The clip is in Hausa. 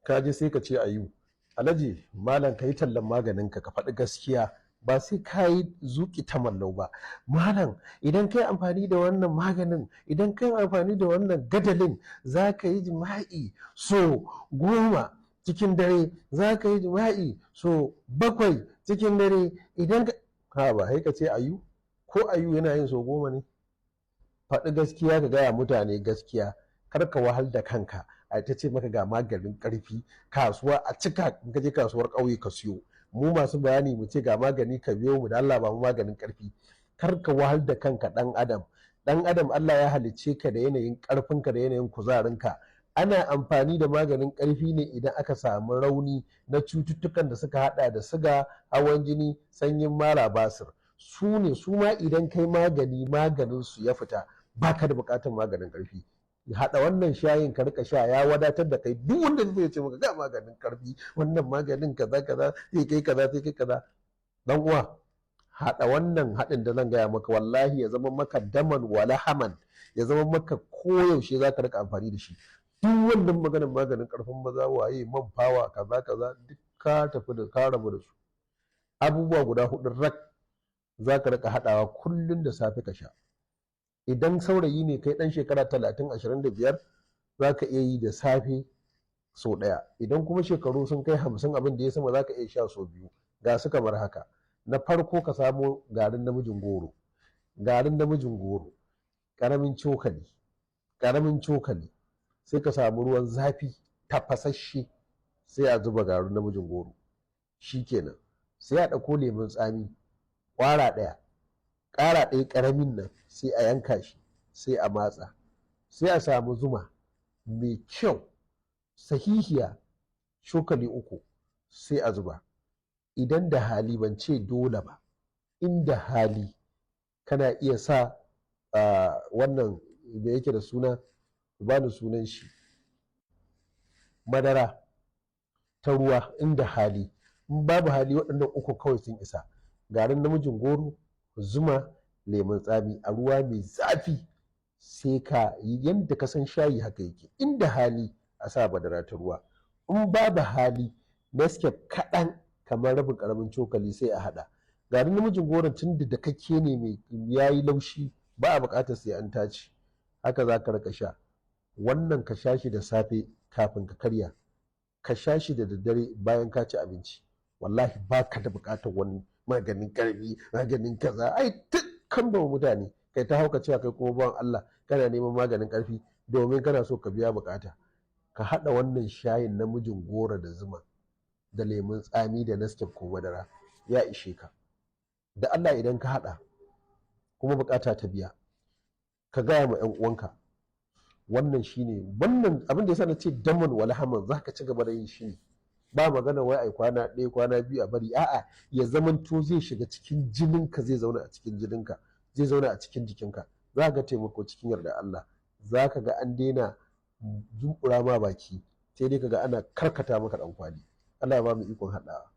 ka je sai ka ce ayu alhaji malam ka yi tallan maganinka ka faɗi gaskiya ba sai ka yi zuƙi ta mallau ba. Malam idan ka yi amfani da wannan maganin, idan ka yi amfani da wannan gadalin, za ka yi jima'i so 10 cikin dare, za ka yi jima'i so 7 cikin dare. Idan ka ba sai ka ce ayu, ko ayu yana yin so 10 ne? Faɗi gaskiya, ka gaya mutane gaskiya, kar ka wahal da kanka a ta ce maka ga maganin ƙarfi, kasuwa a cika, in ka je kasuwar ƙauye ka siyo. Mu masu bayani mu ce ga magani ka biyo mu da Allah ba mu maganin ƙarfi. Kar ka wahal da kanka ɗan adam. Ɗan adam Allah ya halicce ka da yanayin ƙarfinka da yanayin kuzarinka. Ana amfani da maganin ƙarfi ne idan aka samu rauni na cututtukan da suka hada da siga, hawan jini, sanyin mara, basir. Su ne su ma idan kai maganin su ya fita, baka da buƙatar maganin ƙarfi. Haɗa wannan shayin ka rika sha ya wadatar da kai. Duk wanda zai ce maka ga maganin karfi, wannan maganin kaza kaza zai kai kaza sai kai kaza, dan uwa haɗa wannan haɗin da zan gaya maka, wallahi ya zama maka daman wala haman, ya zama maka koyaushe za ka rika amfani da shi. Duk wannan maganin karfin maza, waye, man fawa, kaza kaza, duk ka tafi da ka rabu da su. Abubuwa guda 4 rak za ka rika haɗawa kullum da safe ka sha. Idan saurayi ne kai ɗan shekara 30-25, za ka iya yi da safe sau 1. Idan kuma shekaru sun kai 50 abin da ya sama, za ka iya sha sau 2. Ga su kamar haka. Na farko ka samo garin namijin goro. Garin namijin goro ƙaramin cokali, sai ka samu ruwan zafi tafasasshe, sai a zuba garin namijin goro. Shikenan sai a ɗauko lemun tsami ƙwara 1, ƙara 1 ƙaramin nan, sai a yanka shi, sai a matsa, sai a samu zuma mai kyau sahihiya cokali 3, sai a zuba. Idan da hali, ban ce dole ba, inda hali kana iya sa wannan da yake da suna, ba ni sunan shi, madara ta ruwa, inda hali. In babu hali, waɗannan 3 kawai sun isa. Garin namijin goro, zuma, lemun tsami a ruwa mai zafi, sai ka yi yadda ka san shayi haka yake. Inda hali a sa madara ta ruwa, in babu hali Nescafe kaɗan kamar rabin ƙaramin cokali sai a haɗa. Garin namijin goron tun da kake ne mai yayi laushi, ba a buƙatar sai an tace. Haka za ka rika sha. Wannan ka sha shi da safe kafin ka karya, ka sha shi da daddare bayan ka ci abinci. Wallahi ba ka da buƙatar wani maganin ƙarfi, maganin kaza. Ai kan ba mutane kai ta hauka cewa kai kuma bawan Allah kana neman maganin ƙarfi domin kana so ka biya buƙata. Ka haɗa wannan shayin namijin goro da zuma da lemun tsami da Nescafe ko madara, ya ishe ka. Da Allah idan ka haɗa kuma buƙata ta biya, ka gaya ma 'yan uwanka. Wannan shine, wannan abin da yasa na ce daman wala haman, za ka ci gaba da yin shi ne. Ba magana wai ai kwana 1 kwana 2 a bari, a'a, ya zamanto zai shiga cikin jininka, zai zauna a cikin jininka, zai zauna a cikin jikinka. Za ka taimako cikin yarda Allah. Za ka ga an daina zumbura ma baki, sai dai ka ga ana karkata maka ɗan kwali. Allah ya ba mu ikon haɗawa.